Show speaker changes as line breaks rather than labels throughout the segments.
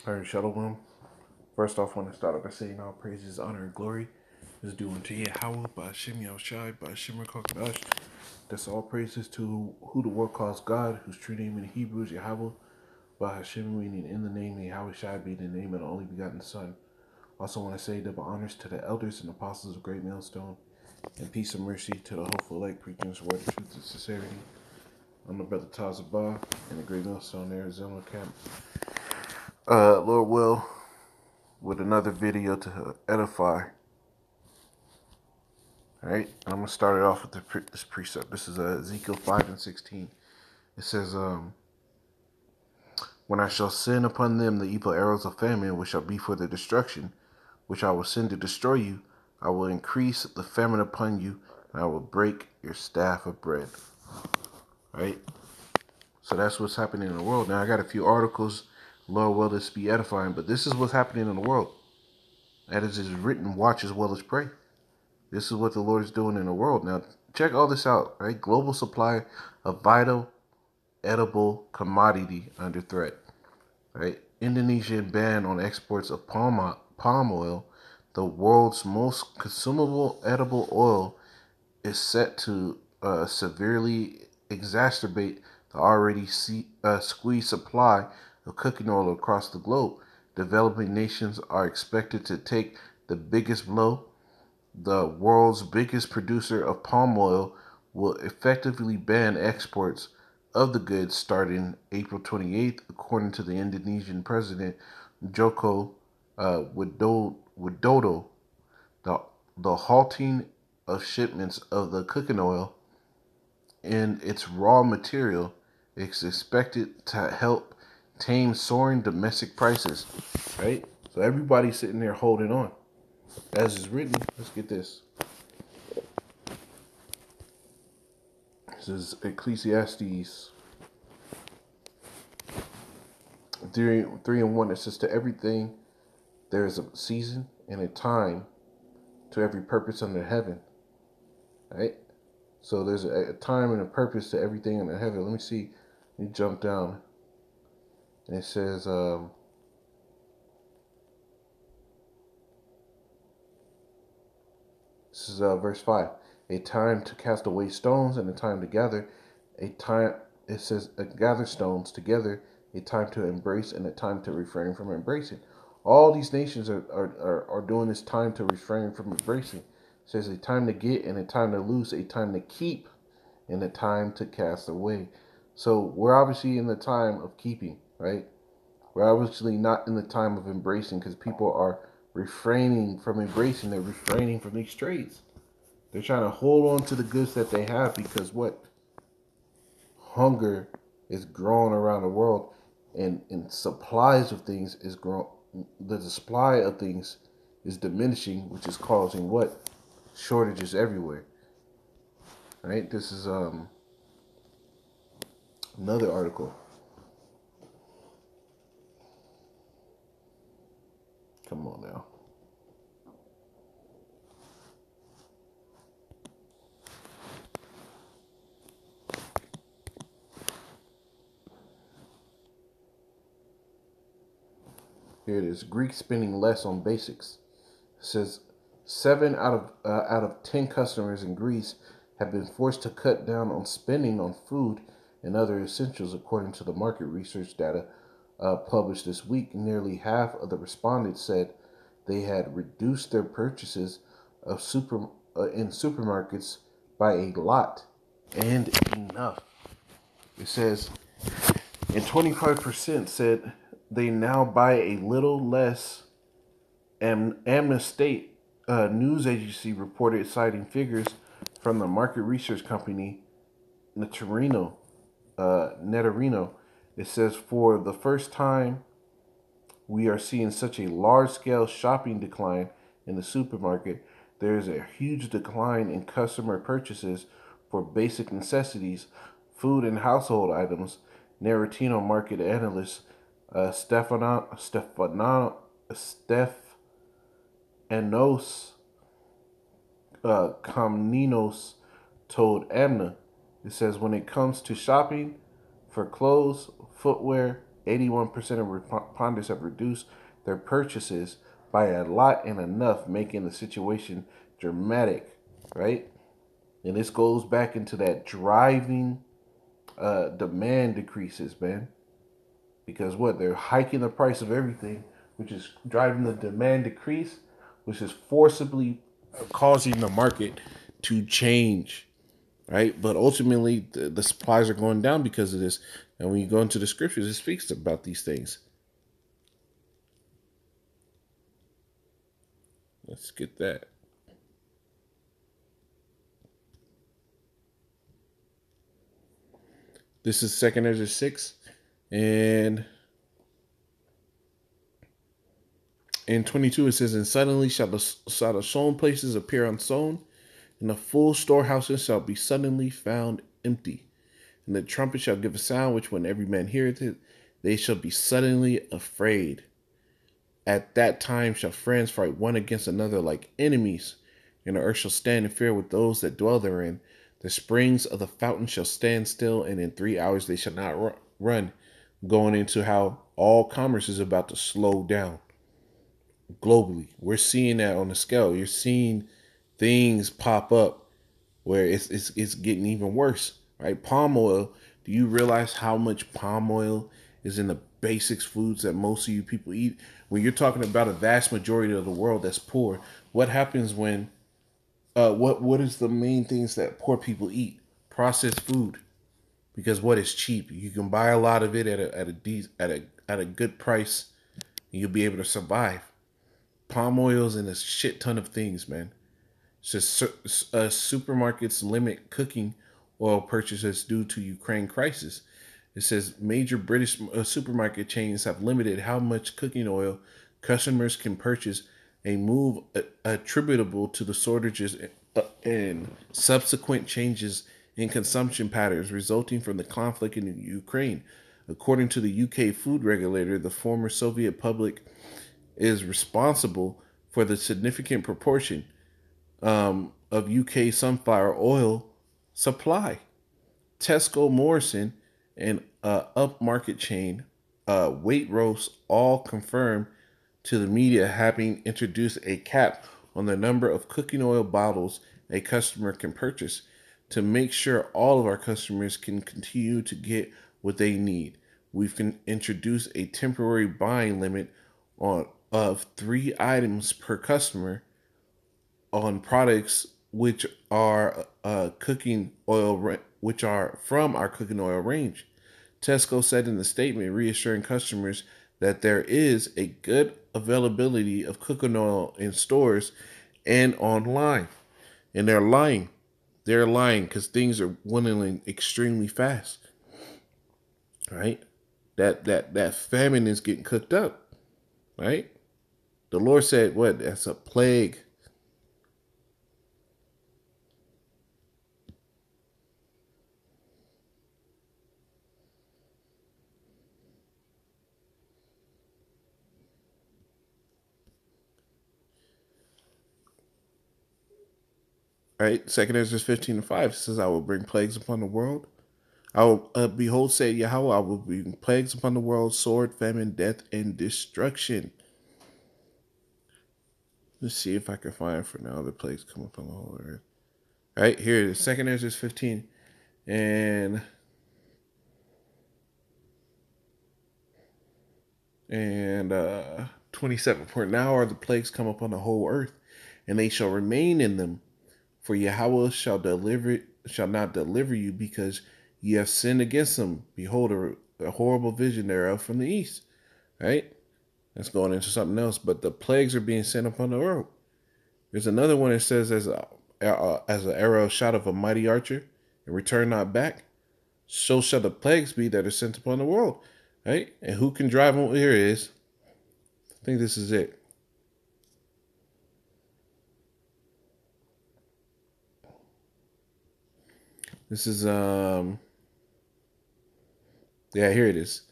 All right, Shalom. First off, I want to start off by saying all praises, honor, and glory is due unto Yahweh, by Hashem Yahushai, by Hashem Rakakadash. That's all praises to who the world calls God, whose true name in Hebrew is Yahweh, by Hashem, meaning in the name of Yahushai, being the name of the only begotten Son. Also want to say double honors to the elders and apostles of Great Millstone, and peace and mercy to the hopeful elect preaching the word of truth and sincerity. I'm the brother Tazabah in the Great Millstone, Arizona camp. Lord will, with another video to edify. All right, I'm gonna start it off with this precept. This is Ezekiel 5:16. It says, "When I shall send upon them the evil arrows of famine, which shall be for their destruction, which I will send to destroy you, I will increase the famine upon you, and I will break your staff of bread." All right. So that's what's happening in the world. Now I got a few articles. Lord will this be edifying, but this is what's happening in the world. As it is written, watch as well as pray. This is what the Lord is doing in the world. Now, check all this out, right? Global supply of vital, edible commodity under threat, right? Indonesian ban on exports of palm oil, the world's most consumable edible oil, is set to severely exacerbate the already squeezed supply of cooking oil across the globe. Developing nations are expected to take the biggest blow. The world's biggest producer of palm oil will effectively ban exports of the goods starting April 28th, according to the Indonesian President Joko Widodo. The, the halting of shipments of the cooking oil and its raw material is expected to help tame soaring domestic prices, right? So everybody's sitting there holding on. As is written, let's get this. This is Ecclesiastes 3:1. It says, "To everything there is a season and a time to every purpose under heaven." Right? So there's a time and a purpose to everything under heaven. Let me see. Let me jump down. And it says, this is verse 5. A time to cast away stones and a time to gather. A time, it says, gather stones together. A time to embrace and a time to refrain from embracing. All these nations are doing this time to refrain from embracing. It says a time to get and a time to lose, a time to keep and a time to cast away. So we're obviously in the time of keeping, right? We're obviously not in the time of embracing because people are refraining from embracing. They're refraining from these trades. They're trying to hold on to the goods that they have because what? Hunger is growing around the world and supplies of things is growing. The supply of things is diminishing, which is causing what? Shortages everywhere. Right? This is another article. Come on now. Here it is. Greeks spending less on basics. It says 7 out of 10 customers in Greece have been forced to cut down on spending on food and other essentials, according to the market research data published this week. Nearly half of the respondents said they had reduced their purchases of in supermarkets by a lot and enough. It says, and 25% said they now buy a little less. Amnesty news agency reported, citing figures from the market research company Netarino. It says, for the first time, we are seeing such a large-scale shopping decline in the supermarket. There is a huge decline in customer purchases for basic necessities, food and household items. Netarino market analyst Stefanos Komnenos told Amna. It says, when it comes to shopping for clothes, footwear, 81% of respondents have reduced their purchases by a lot and enough, making the situation dramatic, right? And this goes back into that driving demand decreases, man. Because what? They're hiking the price of everything, which is driving the demand decrease, which is forcibly causing the market to change, right? But ultimately, the supplies are going down because of this. And when you go into the scriptures, it speaks about these things. Let's get that. This is 2nd Ezra 6. And in 22, it says, "And suddenly shall the sown places appear unsown, and the full storehouses shall be suddenly found empty. And the trumpet shall give a sound, which when every man heareth it, they shall be suddenly afraid. At that time shall friends fight one against another like enemies, and the earth shall stand in fear with those that dwell therein. The springs of the fountain shall stand still, and in 3 hours they shall not run." Going into how all commerce is about to slow down globally. We're seeing that on the scale. You're seeing things pop up where it's getting even worse, right? Palm oil. Do you realize how much palm oil is in the basics foods that most of you people eat? When you're talking about a vast majority of the world that's poor, what happens when what is the main things that poor people eat? Processed food, because what is cheap? You can buy a lot of it at a good price, and you'll be able to survive. Palm oil's in a shit ton of things, man. Says supermarkets limit cooking oil purchases due to Ukraine crisis. It says major British supermarket chains have limited how much cooking oil customers can purchase, a move attributable to the shortages and subsequent changes in consumption patterns resulting from the conflict in Ukraine. According to the UK food regulator, the former Soviet public is responsible for the significant proportion of UK sunflower oil supply. Tesco, Morrison, and upmarket chain Waitrose all confirmed to the media having introduced a cap on the number of cooking oil bottles a customer can purchase to make sure all of our customers can continue to get what they need. We've introduced a temporary buying limit on of 3 items per customer on products which are cooking oil, which are from our cooking oil range. Tesco said in the statement, reassuring customers that there is a good availability of cooking oil in stores and online. And they're lying. They're lying because things are dwindling extremely fast. Right? That famine is getting cooked up. Right? The Lord said, "What? That's a plague." Right? 2nd Ezra 15:5 says, "I will bring plagues upon the world. I will behold, say Yahweh, I will bring plagues upon the world, sword, famine, death, and destruction." Let's see if I can find for now the plagues come upon the whole earth. Right here it is, 2nd Ezra 15 and 27. "For now are the plagues come upon the whole earth, and they shall remain in them. For Yahweh shall not deliver you, because ye have sinned against him. Behold, a horrible vision thereof from the east." Right? That's going into something else. But the plagues are being sent upon the world. There's another one that says, as an arrow shot of a mighty archer, and return not back, so shall the plagues be that are sent upon the world. Right? And who can drive them? Here it is. I think this is it. This is yeah, here it is.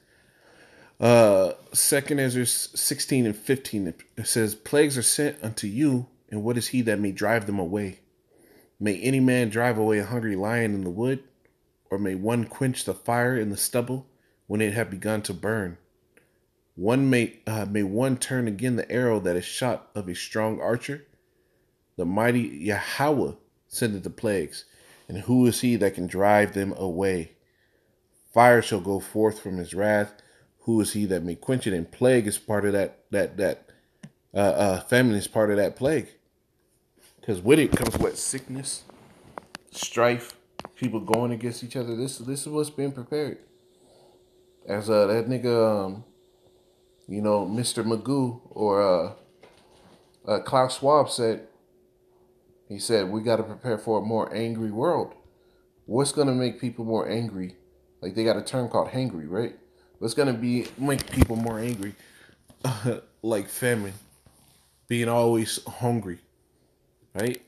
2nd Ezra 16 and 15. It says, "Plagues are sent unto you, and what is he that may drive them away? May any man drive away a hungry lion in the wood, or may one quench the fire in the stubble? when it had begun to burn. May one turn again the arrow that is shot of a strong archer? The mighty Yahweh sendeth the plagues, and who is he that can drive them away? Fire shall go forth from his wrath. Who is he that may quench it? And plague is part of that famine is part of that plague. Because with it comes what? Sickness, strife, people going against each other. This is what's being prepared. As that nigga, Mr. Magoo or Klaus Schwab said, he said, we got to prepare for a more angry world. What's going to make people more angry? Like, they got a term called hangry, right? What's going to make people more angry? Like famine, being always hungry, right?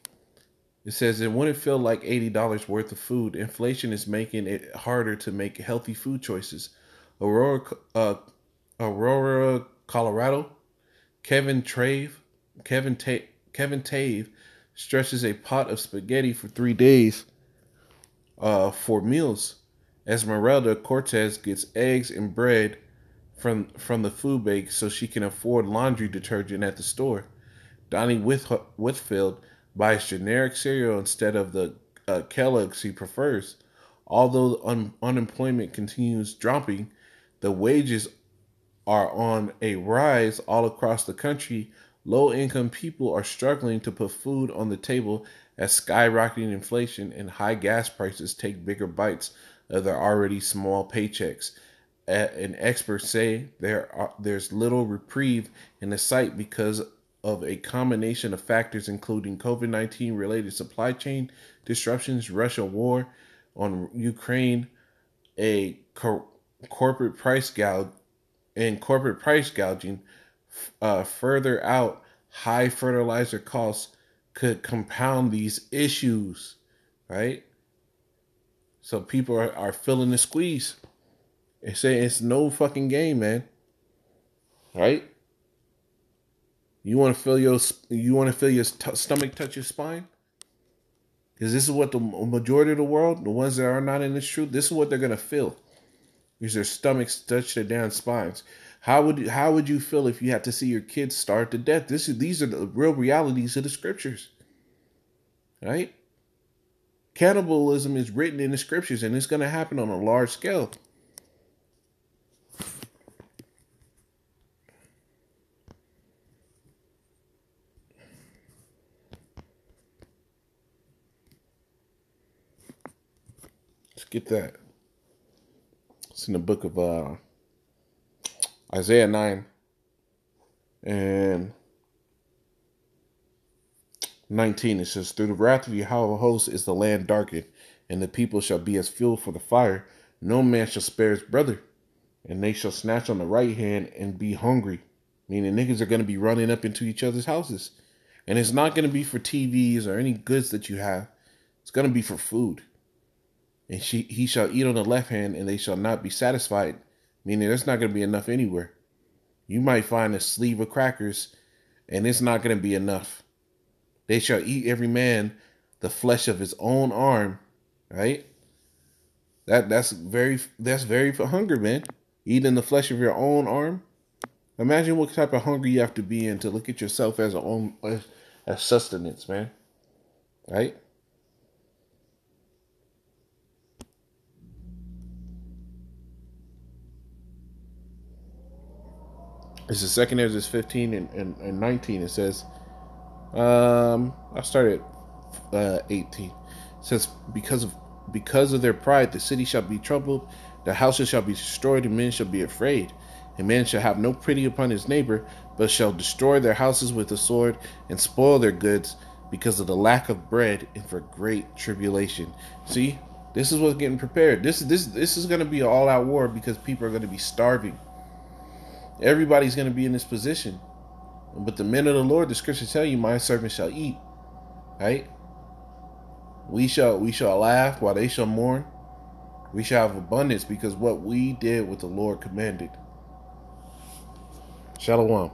It says it wouldn't feel like $80 worth of food. Inflation is making it harder to make healthy food choices. Aurora, Colorado. Kevin Tave stretches a pot of spaghetti for 3 days for meals. Esmeralda Cortez gets eggs and bread from the food bank so she can afford laundry detergent at the store. Donnie Whitfield buys generic cereal instead of the Kellogg's he prefers. Although unemployment continues dropping, the wages are on a rise all across the country. Low-income people are struggling to put food on the table as skyrocketing inflation and high gas prices take bigger bites of their already small paychecks. And experts say there's little reprieve in the sight because of a combination of factors including COVID-19 related supply chain disruptions, Russia war on Ukraine, a corporate price gouging. Further out, high fertilizer costs could compound these issues, right? So people are feeling the squeeze. They say it's no fucking game, man. Right? You want to feel your stomach touch your spine? Because this is what the majority of the world, the ones that are not in this truth, this is what they're gonna feel. Is their stomachs touch their damn spines. How would you feel if you had to see your kids starve to death? These are the real realities of the scriptures. Right? Cannibalism is written in the scriptures, and it's gonna happen on a large scale. Let's get that. It's in the book of Isaiah 9 and 19. It says, through the wrath of Yahweh hosts is the land darkened, and the people shall be as fuel for the fire. No man shall spare his brother, and they shall snatch on the right hand and be hungry. Meaning niggas are going to be running up into each other's houses. And it's not going to be for TVs or any goods that you have. It's going to be for food. And he shall eat on the left hand, and they shall not be satisfied. Meaning there's not going to be enough anywhere. You might find a sleeve of crackers, and it's not going to be enough. They shall eat every man the flesh of his own arm. Right? That's very for hunger, man. Eating the flesh of your own arm. Imagine what type of hunger you have to be in to look at yourself as sustenance, man. Right? It's the second Ezra 15 and 19. It says, I started 18. It says, because of their pride, the city shall be troubled, the houses shall be destroyed, and men shall be afraid. And man shall have no pity upon his neighbor, but shall destroy their houses with the sword and spoil their goods because of the lack of bread and for great tribulation. See, this is what's getting prepared. This is going to be an all-out war because people are going to be starving. Everybody's going to be in this position. But the men of the Lord, the scriptures tell you, my servants shall eat. Right? We shall laugh while they shall mourn. We shall have abundance because what we did what the Lord commanded. Shalom.